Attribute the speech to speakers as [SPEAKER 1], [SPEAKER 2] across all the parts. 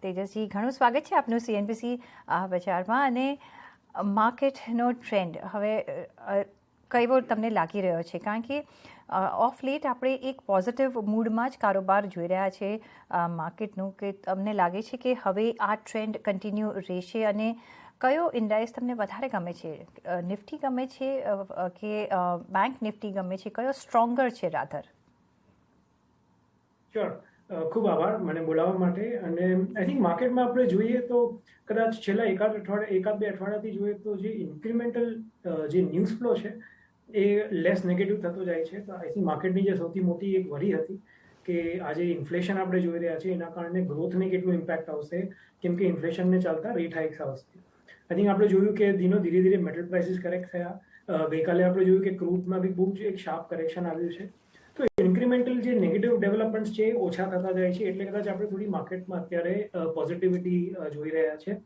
[SPEAKER 1] તેજસજી, ઘણું સ્વાગત છે આપનું CNBC બજારમાં. અને માર્કેટનો ટ્રેન્ડ હવે કેવો તમને લાગી રહ્યો છે? કારણ કે ઓફ લેટ આપણે એક પોઝિટિવ મૂડમાં જ કારોબાર જોઈ રહ્યા છે માર્કેટનું, કે તમને લાગે છે કે હવે આ ટ્રેન્ડ કન્ટિન્યુ રહેશે? અને કયો ઇન્ડેક્સ તમને વધારે ગમે છે? નિફ્ટી ગમે છે કે બેંક નિફ્ટી ગમે છે? કયો સ્ટ્રોંગર છે રાધર?
[SPEAKER 2] શ્યોર, ખૂબ આભાર મને બોલાવવા માટે. અને આઈ થિંક માર્કેટમાં આપણે જોઈએ તો કદાચ છેલ્લા એકાદ બે અઠવાડિયાથી જોઈએ તો જે ઇન્ક્રીમેન્ટલ જે ન્યૂઝ ફ્લો છે એ લેસ નેગેટિવ થતો જાય છે. તો આઈ થિંક માર્કેટની જે સૌથી મોટી એક વરી હતી કે આજે ઇન્ફ્લેશન આપણે જોઈ રહ્યા છીએ એના કારણે ગ્રોથને કેટલું ઇમ્પેક્ટ આવશે, કેમ કે ઇન્ફ્લેશનને ચાલતા રેટ હાઇક્સ આવશે. આઈ થિંક આપણે જોયું કે ધીરે ધીરે મેટલ પ્રાઇસીસ કરેક્ટ થયા. ગઈકાલે આપણે જોયું કે ક્રૂડમાં બી બહુ જ એક શાર્પ કરેક્શન આવ્યું છે. તો ઇન્ક્રીમેન્ટલ જે નેગેટિવ ડેવલપમેન્ટ્સ છે એ ઓછા થતા જાય છે, એટલે કદાચ આપણે થોડી માર્કેટમાં અત્યારે પોઝિટિવિટી જોઈ રહ્યા છે.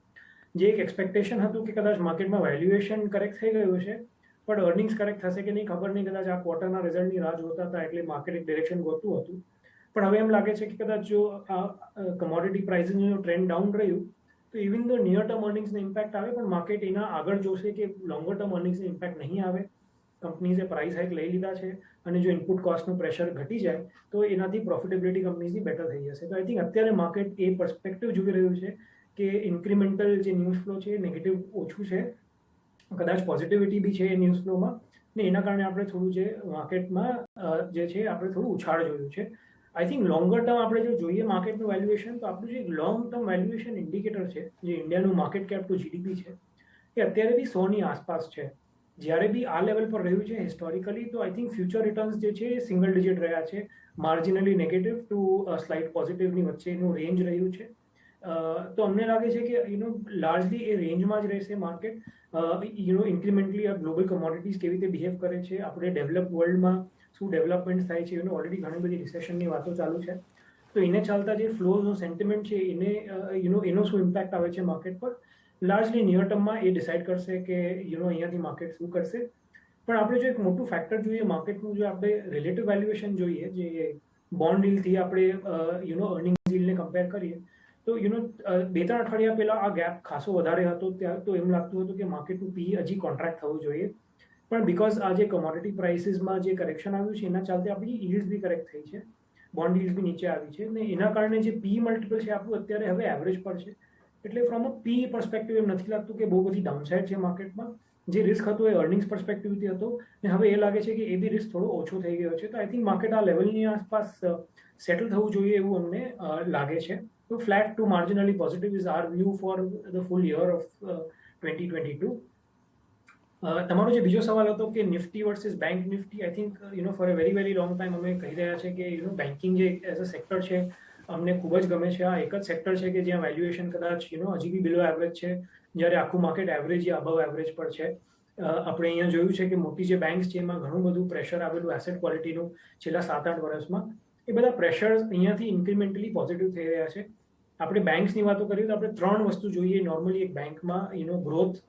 [SPEAKER 2] જે એક એક્સપેક્ટેશન હતું કે કદાચ માર્કેટમાં વેલ્યુએશન કરેક્ટ થઈ ગયું છે, પણ અર્નિંગ્સ કરેક્ટ થશે કે નહીં ખબર નહીં. કદાચ આ ક્વાર્ટરના રિઝલ્ટની રાહ જોતા હતા એટલે માર્કેટ એક ડિરેક્શન ગોતું હતું. પણ હવે એમ લાગે છે કે કદાચ જો આ કમોડિટી પ્રાઇસિસનું ટ્રેન્ડ ડાઉન રહ્યું તો ઇવન તો નિયર ટર્મ અર્નિંગ્સને ઇમ્પેક્ટ આવે, પણ માર્કેટ એના આગળ જોશે કે લોંગર ટર્મ અર્નિંગ્સને ઇમ્પેક્ટ નહીં આવે. કંપનીઝે પ્રાઇસ હાઇક લઈ લીધા છે અને જો ઇનપુટ કોસ્ટનું પ્રેશર ઘટી જાય તો એનાથી પ્રોફિટેબિલિટી કંપનીઝની બેટર થઈ જશે. તો આઈ થિંક અત્યારે માર્કેટ એ પર્સપેક્ટિવ જોઈ રહ્યું છે કે ઇન્ક્રીમેન્ટલ જે ન્યૂઝ ફ્લો છે એ નેગેટિવ ઓછું છે, કદાચ પોઝિટિવિટી બી છે એ ન્યૂઝ ફ્લોમાં, ને એના કારણે આપણે થોડું જે માર્કેટમાં જે છે આપણે થોડું ઉછાળ જોયું છે. આઈ થિંક લોંગર ટર્મ આપણે જો જોઈએ માર્કેટનું વેલ્યુએશન, તો આપણું જે લોંગ ટર્મ વેલ્યુએશન ઇન્ડિકેટર છે, જે ઇન્ડિયાનું માર્કેટ કેપ ટુ જીડીપી છે, એ અત્યારે બી 100ની આસપાસ છે. જ્યારે બી આ લેવલ પર રહ્યું છે હિસ્ટોરિકલી, તો આઈ થિંક ફ્યુચર રિટર્ન્સ જે છે એ સિંગલ ડિજિટ રહ્યા છે. માર્જિનલી નેગેટિવ ટુ સ્લાઇટ પોઝિટિવની વચ્ચેનું રેન્જ રહ્યું છે. તો અમને લાગે છે કે લાર્જલી એ રેન્જમાં જ રહેશે માર્કેટ. ઇન્ક્રીમેન્ટલી આ ગ્લોબલ કમોડિટીઝ કેવી રીતે બિહેવ કરે છે, આપણે ડેવલપ વર્લ્ડમાં શું ડેવલપમેન્ટ થાય છે, ઓલરેડી ઘણી બધી રિસેશનની વાતો ચાલુ છે. તો એને ચાલતા જે ફ્લોઝનો સેન્ટિમેન્ટ છે એને એનો શું ઇમ્પેક્ટ આવે છે માર્કેટ પર, લાર્જલી નિયર ટર્મમાં એ ડિસાઇડ કરશે કે અહીંયાથી માર્કેટ શું કરશે. પણ આપણે જો એક મોટું ફેક્ટર જોઈએ માર્કેટનું, જો આપણે રિલેટિવ વેલ્યુએશન જોઈએ, જે બોન્ડ યીલ્ડથી આપણે અર્નિંગ યીલ્ડને કમ્પેર કરીએ, તો 2-3 અઠવાડિયા પહેલા આ ગેપ ખાસો વધારે હતો. ત્યાં તો એમ લાગતું હતું કે માર્કેટનું પી હજી કોન્ટ્રાક્ટ થવું જોઈએ, પણ બિકોઝ આ જે કમોડિટી પ્રાઇસીસમાં જે કરેક્શન આવ્યું છે એના ચાલતે આપણી યીલ્ડ્સ બી કરેક્ટ થઈ છે, બોન્ડ યીલ્ડ બી નીચે આવી છે, ને એના કારણે જે પી મલ્ટિપલ છે આપણું અત્યારે હવે એવરેજ પર છે. એટલે ફ્રોમ અ પી પર્સપેક્ટિવ એમ નથી લાગતું કે બહુ બધી ડાઉનસાઇડ છે માર્કેટમાં. જે રિસ્ક હતો એ અર્નિંગ્સ પર્સપેક્ટિવથી હતો, ને હવે એ લાગે છે કે એ બી રિસ્ક થોડો ઓછો થઈ ગયો છે. તો આઈ થિંક માર્કેટ આ લેવલની આસપાસ સેટલ થવું જોઈએ એવું અમને લાગે છે. તો flat to marginally positive is our view for the full year of 2022. તમારો જે બીજો સવાલ હતો કે Nifty versus bank Nifty, I think for a very long time અમે કહી રહ્યા છે કે બેન્કિંગ જે એઝ અ સેક્ટર છે અમને ખૂબ જ ગમે છે. આ એક જ સેક્ટર છે કે જ્યાં વેલ્યુએશન કદાચ હજી બી બિલો એવરેજ છે, જ્યારે આખું માર્કેટ એવરેજ યા અબવ એવરેજ પર છે. આપણે અહીંયા જોયું છે કે મોટી જે બેંક્સ છે એમાં ઘણું બધું પ્રેશર આવેલું એસેટ ક્વોલિટીનું છેલ્લા 7-8 વર્ષમાં. એ બધા પ્રેશર્સ અહીંયાથી ઇન્ક્રીમેન્ટલી પોઝિટિવ થઈ રહ્યા છે. આપણે બેંક્સની વાતો કરીએ તો આપણે 3 વસ્તુ જોઈએ નોર્મલી એક બેંકમાં: ગ્રોથ,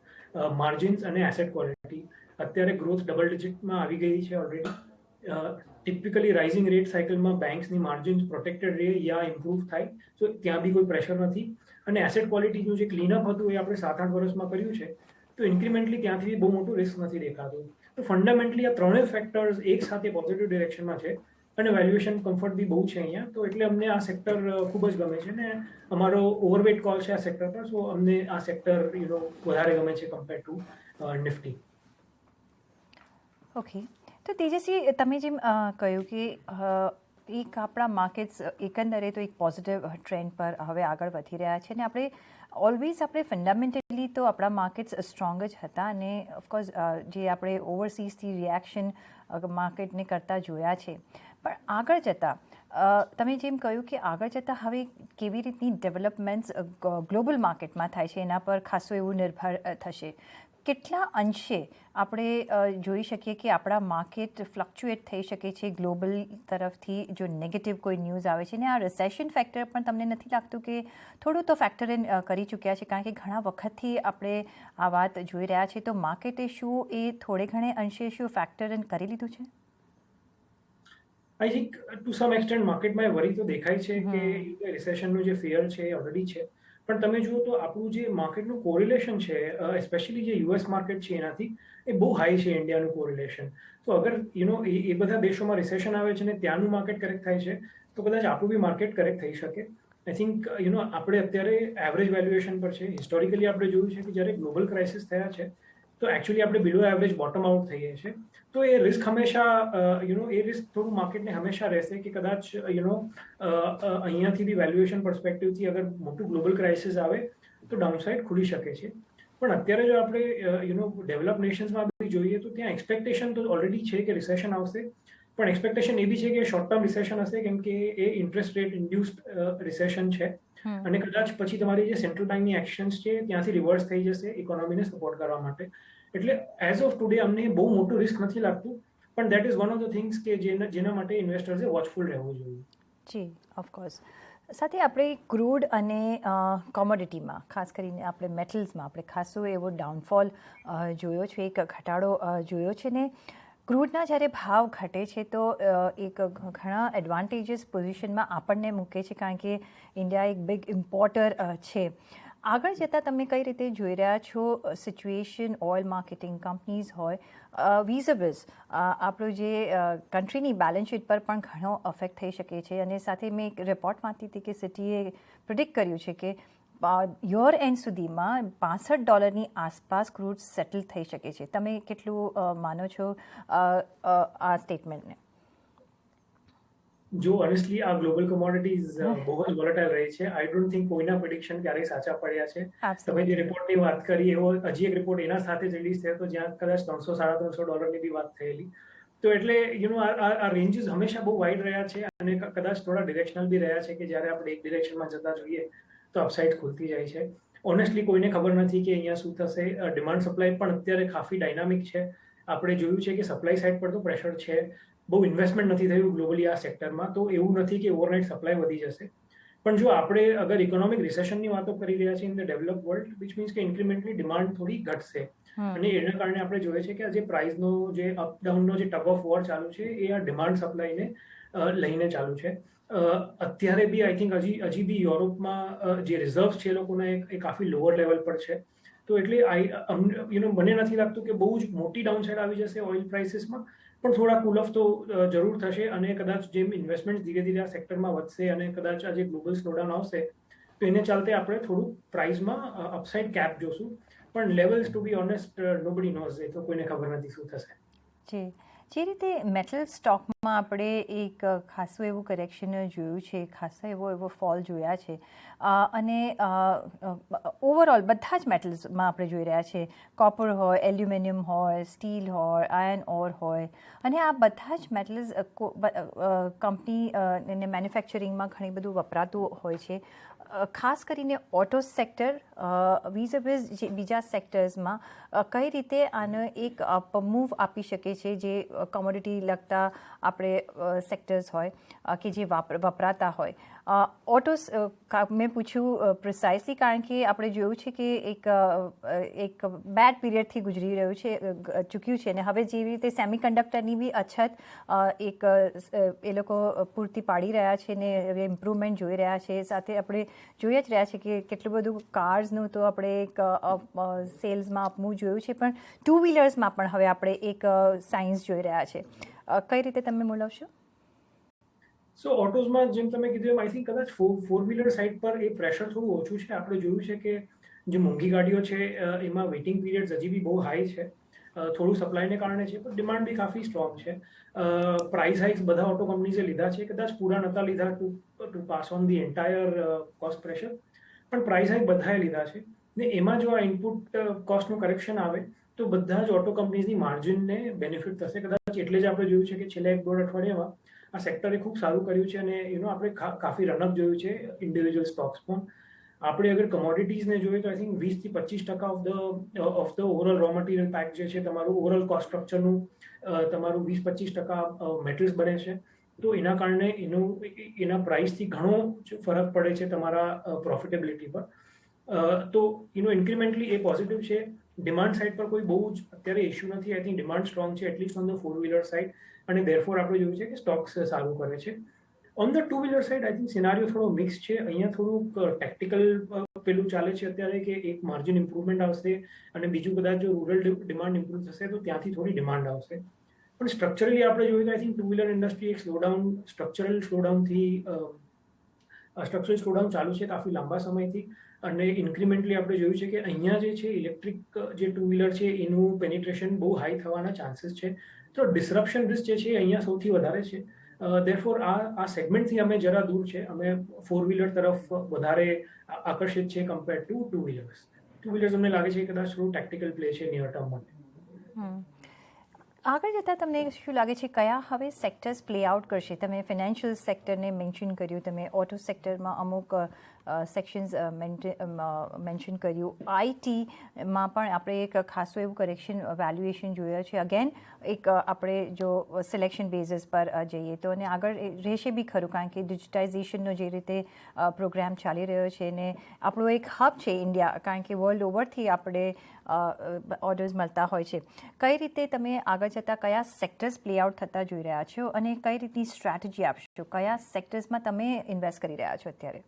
[SPEAKER 2] માર્જિન્સ અને એસેટ ક્વોલિટી. અત્યારે ગ્રોથ ડબલ ડિજિટમાં આવી ગઈ છે ઓલરેડી. ટિપિકલી રાઇઝિંગ રેટ સાયકલમાં બેંક્સની માર્જિન્સ પ્રોટેક્ટેડ રહે યા ઇમ્પ્રૂવ થાય, તો ત્યાં બી કોઈ પ્રેશર નથી. અને એસેટ ક્વોલિટીનું જે ક્લીનઅપ હતું એ આપણે 7-8 વર્ષમાં કર્યું છે, તો ઇન્ક્રીમેન્ટલી ત્યાંથી બહુ મોટું રિસ્ક નથી દેખાતું. તો ફંડામેન્ટલી આ ત્રણેય ફેક્ટર્સ એક સાથે પોઝિટિવ ડિરેક્શનમાં છે, અને વેલ્યુએશન કમ્ફર્ટ બી બહુ છે અહીંયા. તો એટલે અમને આ સેક્ટર ખૂબ જ ગમે છે, ને અમારો ઓવરવેટ કોલ છે આ સેક્ટર પર. સો અમને આ સેક્ટર વધારે ગમે છે કમ્પેર ટુ નિફ્ટી.
[SPEAKER 1] ઓકે, તો તેજસ્વી, તમે જેમ કહ્યું કે એક આપણા માર્કેટ્સ એકંદરે તો એક પોઝિટિવ ટ્રેન્ડ પર હવે આગળ વધી રહ્યા છે, અને આપણે ફંડામેન્ટલી તો આપણા માર્કેટ્સ સ્ટ્રોંગ જ હતા. અને ઓફકોર્સ જે આપણે ઓવરસીઝથી રિએક્શન માર્કેટને કરતા જોયા છે, પણ આગળ જતાં તમે જેમ કહ્યું કે આગળ જતાં હવે કેવી રીતની ડેવલપમેન્ટ્સ ગ્લોબલ માર્કેટમાં થાય છે એના પર ખાસું એવું નિર્ભર થશે. કેટલા અંશે આપણે જોઈ શકીએ કે આપણા માર્કેટ ફ્લક્ચ્યુએટ થઈ શકે છે ગ્લોબલ તરફથી જો નેગેટિવ કોઈ ન્યૂઝ આવે છે? ને આ રિસેશન ફેક્ટર પણ તમને નથી લાગતું કે થોડું તો ફેક્ટર ઇન કરી ચૂક્યા છે? કારણ કે ઘણા વખતથી આપણે આ વાત જોઈ રહ્યા છીએ, તો માર્કેટે શું એ થોડે ઘણે અંશે શું ફેક્ટર ઇન કરી લીધું છે?
[SPEAKER 2] I think to some extent માર્કેટમાં એ વરી તો દેખાય છે કે
[SPEAKER 1] હમ
[SPEAKER 2] રિસેશનનું જે ફિયર છે એ ઓલરેડી છે. પણ તમે જુઓ તો આપણું જે માર્કેટનું કોરિલેશન છે, સ્પેશિયલી જે યુએસ માર્કેટ છે એનાથી એ બહુ હાઈ છે ઇન્ડિયાનું કોરિલેશન. તો અગર એ બધા દેશોમાં રિસેશન આવે છે ને ત્યાંનું માર્કેટ કરેક્ટ થાય છે તો કદાચ આપણું બી માર્કેટ કરેક્ટ થઈ શકે. આઈ થિંક આપણે અત્યારે એવરેજ વેલ્યુએશન પર છે. હિસ્ટોરિકલી આપણે જોયું છે કે જ્યારે ગ્લોબલ ક્રાઇસિસ થયા છે તો એકચ્યુઅલી આપણે બિલો એવરેજ બોટમ આઉટ થઈએ છીએ. તો એ રિસ્ક હંમેશા એ રિસ્ક થોડું માર્કેટને હંમેશા રહેશે કે કદાચ અહીંયાથી બી વેલ્યુએશન પર્સપેક્ટિવથી અગર મોટું ગ્લોબલ ક્રાઇસિસ આવે તો ડાઉનસાઇડ ખુલી શકે છે. પણ અત્યારે જો આપણે ડેવલપ નેશન્સમાં બી જોઈએ તો ત્યાં એક્સપેક્ટેશન તો ઓલરેડી છે કે રિસેશન આવશે. પણ એક્સપેક્ટેશન એ બી છે કે શોર્ટ ટર્મ રિસેશન હશે કેમ કે એ ઇન્ટરેસ્ટ રેટ ઇન્ડ્યુસ્ડ રિસેશન છે. અને કદાચ પછી તમારી જે સેન્ટ્રલ બેંકની એક્શન્સ છે ત્યાંથી રિવર્સ થઈ જશે ઇકોનોમીને સપોર્ટ કરવા માટે. એટલે એઝ ઓફ ટુડે અમને બહુ મોટું રિસ્ક નથી લાગતું. પણ that is one of the things કે જેના માટે ઇન્વેસ્ટર્સે વોચફુલ રહેવું જોઈએ.
[SPEAKER 1] જી ઓફકોર્સ. સાથે આપણે ક્રૂડ અને કોમોડિટીમાં ખાસ કરીને આપણે મેટલ્સમાં આપણે ખાસો એવો ડાઉનફોલ જોયો છે, એક ઘટાડો જોયો છે ને ક્રૂડના જ્યારે ભાવ ઘટે છે તો એક ઘણા એડવાન્ટેજીસ પોઝિશનમાં આપણને મૂકે છે કારણ કે ઇન્ડિયા એક બિગ ઇમ્પોર્ટર છે. આગળ જતાં તમે કઈ રીતે જોઈ રહ્યા છો સિચ્યુએશન ઓઇલ માર્કેટિંગ કંપનીઝ હોય વિઝિબલ્સ આપણું જે કન્ટ્રીની બેલેન્સ શીટ પર પણ ઘણો અફેક્ટ થઈ શકે છે. અને સાથે મેં એક રિપોર્ટ વાંચી હતી કે સિટીએ પ્રિડિક્ટ કર્યું છે કે યર એન્ડ સુધીમાં $65 આસપાસ ક્રૂડ સેટલ થઈ શકે છે. તમે કેટલું માનો છો આ સ્ટેટમેન્ટને?
[SPEAKER 2] જો ઓનેસ્ટલી આ ગ્લોબલ કોમોડિટીઝ બહુ જ વોલેટાઇલ રહી છે. આઈ ડોન્ટ થિંક કોઈના પ્રિડિક્શન ક્યારેય સાચા પડ્યા છે. તમે જે રિપોર્ટની વાત કરી એવો હજી એક રિપોર્ટ એના સાથે જ રિલીઝ થયો હતો જ્યાં કદાચ $300-350 બી વાત થયેલી. તો એટલે આ રેન્જીસ હંમેશા બહુ વાઇડ રહ્યા છે અને કદાચ થોડા ડિરેક્શનલ બી રહ્યા છે કે જ્યારે આપણે એક ડિરેક્શનમાં જતા જોઈએ તો અપસાઇડ ખુલતી જાય છે. ઓનેસ્ટલી કોઈને ખબર નથી કે અહીંયા શું થશે. ડિમાન્ડ સપ્લાય પણ અત્યારે કાફી ડાયનામિક છે. આપણે જોયું છે કે સપ્લાય સાઇડ પર તો પ્રેશર છે. બહુ ઇન્વેસ્ટમેન્ટ નથી થયું ગ્લોબલી આ સેક્ટરમાં, તો એવું નથી કે ઓવરનાઇટ સપ્લાય વધી જશે. પણ જો આપણે અગર ઇકોનોમિક રિસેશનની વાતો કરી રહ્યા છીએ in the develop world, which means કે ઇન્ક્રીમેન્ટલી ડિમાન્ડ થોડી ઘટશે. અને એના કારણે આપણે જોઈએ છે કે આ જે પ્રાઇસનો જે અપડાઉનનો જે ટગ ઓફ વોર ચાલુ છે એ આ ડિમાન્ડ સપ્લાયને લઈને ચાલુ છે. અત્યારે બી આઈ થિંક હજી બી યુરોપમાં જે રિઝર્વ છે એ લોકોના એ કાફી લોઅર લેવલ પર છે. તો એટલે મને નથી લાગતું કે બહુ જ મોટી ડાઉનસાઇડ આવી જશે ઓઇલ પ્રાઇસીસમાં. પણ થોડા કુલ ઓફ તો જરૂર થશે અને કદાચ જેમ ઇન્વેસ્ટમેન્ટ ધીરે ધીરે આ સેક્ટરમાં વધશે અને કદાચ આ જે ગ્લોબલ સ્લોડાઉન આવશે તો એને ચાલતે આપણે થોડું પ્રાઇસમાં અપસાઇડ કેપ જોશું. પણ levels to be honest nobody knows, એ તો કોઈને ખબર નથી શું થશે.
[SPEAKER 1] જી, જે રીતે મેટલ સ્ટોકમાં આપણે એક ખાસું એવું કરેક્શન જોયું છે, ખાસો એવો ફોલ જોયા છે અને ઓવરઓલ બધા જ મેટલ્સમાં આપણે જોઈ રહ્યા છે. કોપર હોય, એલ્યુમિનિયમ હોય, સ્ટીલ હોય, આયર્ન ઓર હોય અને આ બધા જ મેટલ્સ કંપની અને મેન્યુફેક્ચરિંગમાં ઘણી બધું વપરાતું હોય છે. ખાસ કરીને ઓટો સેક્ટર વિઝિબલ્સ જે બીજા સેક્ટર્સમાં કઈ રીતે આને એક મૂવ આપી શકે છે જે કોમોડિટી લગતા આપણે સેક્ટર્સ હોય કે જે વપરાતા હોય. ઓટોસ મેં પૂછ્યું પ્રિસાઇસલી કારણ કે આપણે જોયું છે કે એક બેડ પીરિયડથી ગુજરી રહ્યું છે ચૂક્યું છે અને હવે જેવી રીતે સેમિકન્ડક્ટરની બી અછત એક એ લોકો પૂરતી પાડી રહ્યા છે ને હવે ઇમ્પ્રુવમેન્ટ જોઈ રહ્યા છે. સાથે આપણે જોઈ જ રહ્યા છે કે કેટલું બધું કાર્સનું તો આપણે એક સેલ્સમાં આપવું જોયું છે, પણ ટુ વ્હીલર્સમાં પણ હવે આપણે એક સાયન્સ જોઈ રહ્યા છે. કઈ રીતે તમે બોલાવશો?
[SPEAKER 2] સો ઓટોઝમાં જેમ તમે કીધું એમ આઈ થિંક કદાચ ફોર વ્હીલર સાઇડ પર એ પ્રેશર થોડું ઓછું છે. આપણે જોયું છે કે જે મોંઘી ગાડીઓ છે એમાં વેઇટિંગ પીરિયડ હજી બી બહુ હાઈ છે. થોડું સપ્લાયને કારણે છે પણ ડિમાન્ડ બી કાફી સ્ટ્રોંગ છે. પ્રાઇસ હાઇક્સ બધા ઓટો કંપનીઝે લીધા છે, કદાચ પૂરા નહોતા લીધા to pass on the entire cost pressure, પણ પ્રાઇસ હાઇક બધાએ લીધા છે. ને એમાં જો આ ઇનપુટ કોસ્ટનું કરેક્શન આવે તો બધા જ ઓટો કંપનીઝની માર્જિનને બેનિફિટ થશે. કદાચ એટલે જ આપણે જોયું છે કે છેલ્લા 1-1.5 અઠવાડિયામાં આ સેક્ટરે ખૂબ સારું કર્યું છે અને આપણે કાફી રનઅપ જોયું છે ઇન્ડિવિજ્યુઅલ સ્ટોક્સમાં. આપણે અગર કમોડિટીઝને જોઈએ તો I think 20-25% of the overall raw material pack જે છે તમારું ઓવરઓલ કોસ્ટ સ્ટ્રક્ચરનું તમારું 20-25% મેટલ્સ બને છે. તો એના કારણે એના પ્રાઇસથી ઘણો ફરક પડે છે તમારા પ્રોફિટેબિલિટી પર. તો ઇન્ક્રીમેન્ટલી એ પોઝિટિવ છે. ડિમાન્ડ સાઇડ પર કોઈ બહુ જ અત્યારે ઇશ્યુ નથી. આઈ થિંક ડિમાન્ડ સ્ટ્રોંગ છે at least on the four wheeler side. અને ધેરફોર આપણે જોયું છે કે સ્ટોક્સ સારું કરે છે. On the two wheeler side I think scenario થોડો મિક્સ છે. અહીંયા થોડુંક ટેક્ટિકલ પેલું ચાલે છે અત્યારે કે એક માર્જિન ઇમ્પ્રુવમેન્ટ આવશે અને બીજું કદાચ જો રૂરલ ડિમાન્ડ ઇમ્પ્રુવ થશે તો ત્યાંથી થોડી ડિમાન્ડ આવશે. પણ સ્ટ્રક્ચરલી આપણે જોઈએ તો I think two wheeler industry એક સ્ટ્રક્ચરલ સ્લોડાઉન ચાલુ છે કાફી લાંબા સમયથી. અને ઇન્ક્રીમેન્ટલી આપણે જોયું છે કે અહીંયા જે છે ઇલેક્ટ્રિક જે ટુ વ્હીલર છે એનું પેનિટ્રેશન બહુ હાઈ થવાના ચાન્સીસ છે. તો ડિસરપ્શન રિસ્ક જે છે અહીંયા સૌથી વધારે છે. ધેરફોર આ સેગમેન્ટથી અમે જરા દૂર છે. અમે ફોર વ્હીલર તરફ વધારે આકર્ષિત છે compare to two wheelers. Two wheelers અમને લાગે છે કે કદાચ થોડું ટેક્ટિકલ પ્લે છે નિયર ટર્મ માટે.
[SPEAKER 1] આગળ જતાં તમને શું લાગે છે કયા હવે સેક્ટર્સ પ્લે આઉટ કરશે? તમે ફિનાન્શિયલ સેક્ટરને મેન્શન કર્યું, તમે ઓટો સેક્ટરમાં અમુક સેક્શન્સ મેન્શન કર્યું, આઈટીમાં પણ આપણે એક ખાસું એવું કરેક્શન વેલ્યુએશન જોયા છે. અગેન એક આપણે જો સિલેક્શન બેઝિસ પર જઈએ તો અને આગળ રહેશે બી ખરું, કારણ કે ડિજિટાઇઝેશનનો જે રીતે પ્રોગ્રામ ચાલી રહ્યો છે ને આપણો એક હબ છે ઇન્ડિયા, કારણ કે વર્લ્ડ ઓવરથી આપણે ઓર્ડર્સ મળતા હોય છે. કઈ રીતે તમે આગળ જતાં કયા સેક્ટર્સ પ્લે આઉટ થતા જોઈ રહ્યા છો અને કઈ રીતની સ્ટ્રેટેજી આપશો? કયા સેક્ટર્સમાં તમે ઇન્વેસ્ટ કરી રહ્યા છો અત્યારે?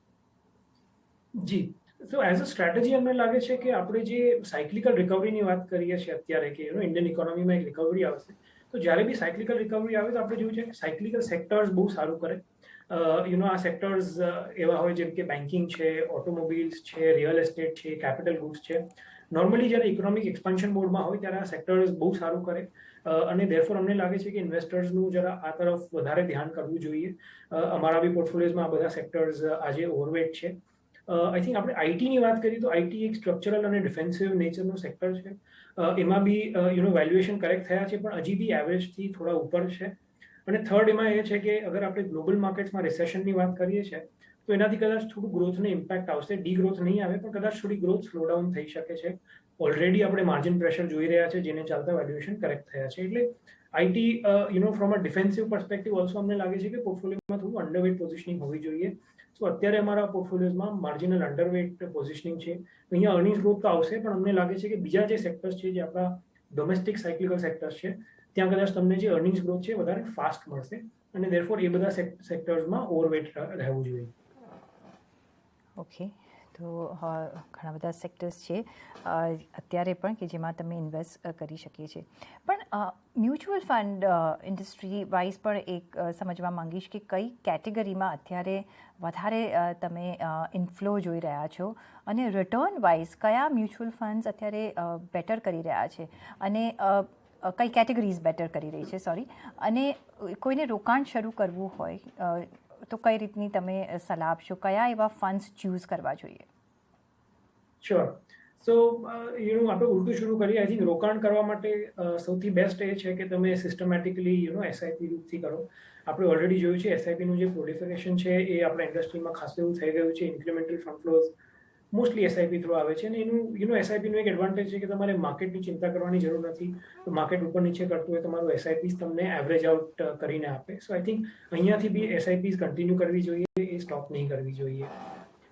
[SPEAKER 2] જી, તો એઝ અ સ્ટ્રેટેજી અમને લાગે છે કે આપણે જે સાયક્લિકલ રિકવરીની વાત કરીએ છીએ અત્યારે કે ઇન્ડિયન ઇકોનોમીમાં એક રિકવરી આવશે, તો જ્યારે બી સાયક્લિકલ રિકવરી આવે તો આપણે જોયું છે કે સાયક્લિકલ સેક્ટર્સ બહુ સારું કરે. આ સેક્ટર્સ એવા હોય જેમ કે બેન્કિંગ છે, ઓટોમોબાઈલ્સ છે, રિયલ એસ્ટેટ છે, કેપિટલ ગુડ્સ છે. નોર્મલી જ્યારે ઇકોનોમિક એક્સપાન્શન મોડમાં હોય ત્યારે આ સેક્ટર્સ બહુ સારું કરે અને ધેરફોર અમને લાગે છે કે ઇન્વેસ્ટર્સનું જરા આ તરફ વધારે ધ્યાન કરવું જોઈએ. અમારા બી પોર્ટફોલિયોઝમાં આ બધા સેક્ટર્સ આજે ઓવરવેટ છે. આઈ થિંક આપણે આઈટીની વાત કરીએ તો આઈટી એક સ્ટ્રક્ચરલ અને ડિફેન્સિવ નેચરનું સેક્ટર છે. એમાં બી વેલ્યુએશન કરેક્ટ થયા છે પણ હજી બી એવરેજથી થોડા ઉપર છે. અને થર્ડ એમાં એ છે કે અગર આપણે ગ્લોબલ માર્કેટ્સમાં રિસેશનની વાત કરીએ છીએ તો એનાથી કદાચ થોડું ગ્રોથને ઇમ્પેક્ટ આવશે. ડી ગ્રોથ નહીં આવે પણ કદાચ થોડી ગ્રોથ સ્લો ડાઉન થઈ શકે છે. ઓલરેડી આપણે માર્જિન પ્રેશર જોઈ રહ્યા છે જેને ચાલતા વેલ્યુએશન કરેક્ટ થયા છે. એટલે IT from a defensive perspective also અમને લાગે છે કે પોર્ટફોલિયોમાં થોડું અંડરવેટ પોઝિશનિંગ હોવી જોઈએ. સો અત્યારે અમારા પોર્ટફોલિયોઝમાં માર્જિનલ અંડરવેટ પોઝિશનિંગ છે. અહીંયા અર્નિંગ્સ ગ્રોથ તો આવશે પણ અમને લાગે છે કે બીજા જે સેક્ટર્સ છે જે આપણા ડોમેસ્ટિક સાયક્લિકલ સેક્ટર્સ છે ત્યાં કદાચ તમને જે અર્નિંગ્સ ગ્રોથ છે વધારે ફાસ્ટ મળશે અને ધેરફોર એ બધા સેક્ટર્સમાં ઓવરવેટ રહેવું જોઈએ.
[SPEAKER 1] ઓકે, તો ઘણા બધા સેક્ટર્સ છે અત્યારે પણ કે જેમાં તમે ઇન્વેસ્ટ કરી શકીએ છીએ. પણ મ્યુચ્યુઅલ ફંડ ઇન્ડસ્ટ્રી વાઇઝ પણ એક સમજવા માંગીશ કે કઈ કેટેગરીમાં અત્યારે વધારે તમે ઇન્ફ્લો જોઈ રહ્યા છો અને રિટર્ન વાઇઝ કયા મ્યુચ્યુઅલ ફંડ્સ અત્યારે બેટર કરી રહ્યા છે અને કઈ કેટેગરીઝ બેટર કરી રહી છે અને કોઈને રોકાણ શરૂ કરવું હોય તો કઈ રીતની તમે સલાહ આપશો? કયા એવા ફંડ્સ ચૂઝ કરવા જોઈએ?
[SPEAKER 2] શ્યોર. સો આપણે ઉલટું શરૂ કરીએ. આઈ થિંક રોકાણ કરવા માટે સૌથી બેસ્ટ એ છે કે તમે સિસ્ટમેટિકલી એસઆઈપી રૂપથી કરો. આપણે ઓલરેડી જોયું છે એસઆઈપીનું જે પ્રોલિફરેશન છે એ આપણા ઇન્ડસ્ટ્રીમાં ખાસું એવું થઈ ગયું છે. Incremental fund flows mostly SIP through આવે છે અને એનું એસઆઈપીનું એક એડવાન્ટેજ છે કે તમારે માર્કેટની ચિંતા કરવાની જરૂર નથી. માર્કેટ ઉપર નીચે કરતું હોય તમારું એસઆઈપીસ તમને એવરેજ આઉટ કરીને આપે. સો આઈ થિંક અહીંયાથી બી એસઆઈપીસ કન્ટિન્યુ કરવી જોઈએ, એ સ્ટોપ નહીં કરવી જોઈએ.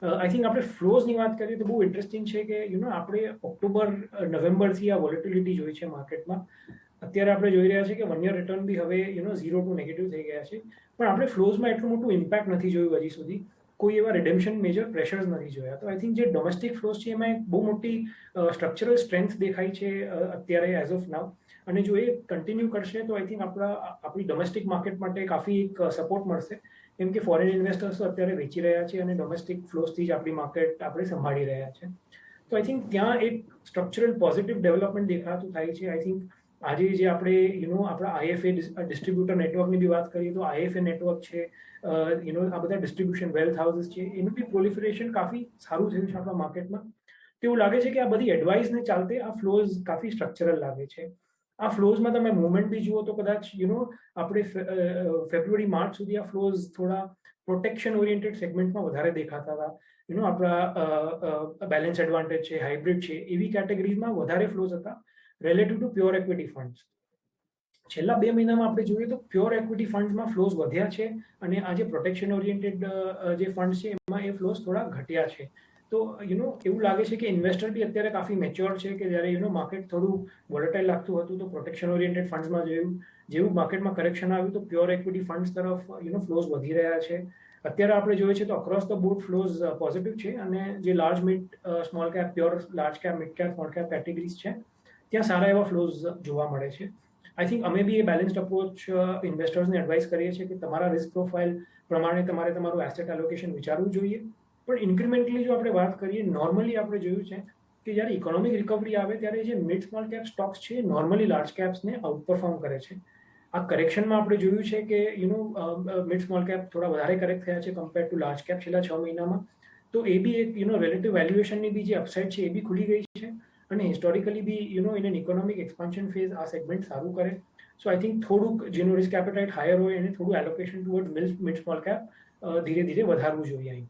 [SPEAKER 2] આઈ થિંક આપણે ફ્લોઝની વાત કરીએ તો બહુ ઇન્ટરેસ્ટિંગ છે કે આપણે ઓક્ટોબર નવેમ્બરથી આ વોલેટિલિટી જોઈ છે માર્કેટમાં. અત્યારે આપણે જોઈ રહ્યા છીએ કે 1 year રિટર્ન બી હવે 0 to નેગેટિવ થઈ ગયા છે પણ આપણે ફ્લોઝમાં એટલું મોટું ઇમ્પેક્ટ નથી જોયું હજી સુધી. કોઈ એવા રિડેમ્પશન મેજર પ્રેશર્સ નથી જોયા. તો આઈ થિંક જે ડોમેસ્ટિક ફ્લોઝ છે એમાં એક બહુ મોટી સ્ટ્રક્ચરલ સ્ટ્રેન્થ દેખાય છે અત્યારે એઝ ઓફ નાઉ. અને જો એ કન્ટિન્યુ કરશે તો આઈ થિંક આપણી ડોમેસ્ટિક માર્કેટ માટે કાફી એક સપોર્ટ મળશે. કેમ કે ફોરેન ઇન્વેસ્ટર્સ અત્યારે વેચી રહ્યા છે અને ડોમેસ્ટિક ફ્લોઝથી જ આપણી માર્કેટ આપણે સંભાળી રહ્યા છે. તો આઈ થિંક ત્યાં એક સ્ટ્રક્ચરલ પોઝિટિવ ડેવલપમેન્ટ દેખાતું થાય છે. આઈ થિંક આજે જે આપણે આપણા આઈએફએ ડિસ્ટ્રીબ્યુટર નેટવર્કની બી વાત કરીએ તો આઈએફએ નેટવર્ક છે, આ બધા ડિસ્ટ્રીબ્યુશન વેલ્થ હાઉસીસ છે, એનું બી પ્રોલિફરેશન કાફી સારું થયું છે આપણા માર્કેટમાં. તો એવું લાગે છે કે આ બધી એડવાઇસને ચાલતે આ ફ્લોઝ કાફી સ્ટ્રક્ચરલ લાગે છે. આ ફ્લોઝમાં તમે મુવમેન્ટ બી જુઓ તો કદાચ આપણે ફેબ્રુઆરી માર્ચ સુધી આ ફ્લોઝ થોડા પ્રોટેક્શન ઓરિએન્ટેડ સેગમેન્ટમાં વધારે દેખાતા હતા. આપણા બેલેન્સ એડવાન્ટેજ છે, હાઇબ્રિડ છે, એવી કેટેગરીઝમાં વધારે ફ્લોઝ હતા relative to pure equity funds. છેલ્લા 2 મહિનામાં આપણે જોઈએ તો પ્યોર ઇક્વિટી ફંડ્સમાં ફ્લોઝ વધ્યા છે અને આ જે પ્રોટેક્શન ઓરિએન્ટેડ જે ફંડ છે એમાં એ ફ્લોઝ થોડા ઘટ્યા છે. તો એવું લાગે છે કે ઇન્વેસ્ટર બી અત્યારે કાફી મેચ્યોર છે કે જ્યારે માર્કેટ થોડું વોલેટાઇલ લાગતું હતું તો પ્રોટેક્શન ઓરિએન્ટેડ ફંડ્સમાં જેવું માર્કેટમાં કરેક્શન આવ્યું તો પ્યોર ઇક્વિટી ફંડ્સ તરફ ફ્લોઝ વધી રહ્યા છે. અત્યારે આપણે જોઈએ છે તો across the board flows positive છે અને જે large mid small cap pure large cap mid cap small cap categories છે ત્યાં સારા એવા ફ્લોઝ જોવા મળે છે. આઈ થિંક અમે બી એ બેલેન્સ્ડ અપ્રોચ ઇન્વેસ્ટર્સને એડવાઇસ કરીએ છીએ કે તમારા રિસ્ક પ્રોફાઇલ પ્રમાણે તમારે તમારું એસેટ એલોકેશન વિચારવું જોઈએ. પણ ઇન્ક્રીમેન્ટલી જો આપણે વાત કરીએ નોર્મલી આપણે જોયું છે કે જ્યારે ઇકોનોમિક રિકવરી આવે ત્યારે જે મિડ સ્મોલ કેપ સ્ટોક્સ છે નોર્મલી લાર્જ કેપ્સને આઉટપરફોર્મ કરે છે. આ કરેક્શનમાં આપણે જોયું છે કે મિડ સ્મોલ કેપ થોડા વધારે કરેક્ટ થયા છે કમ્પેર ટુ લાર્જ કેપ છેલ્લા 6 મહિનામાં. તો એ બી એક રિલેટિવ વેલ્યુએશનની બી જે અપસાઇડ છે એ બી ખુલી ગઈ છે અને historically B in an economic expansion phase આ સેગમેન્ટ સારું કરે. સો આઈ થિંક થોડુંક જેનું રિસ્ક એપેટાઇટ હાયર હોય એને થોડું allocation toward mid small cap ધીરે ધીરે વધારવું જોઈએ અહીં.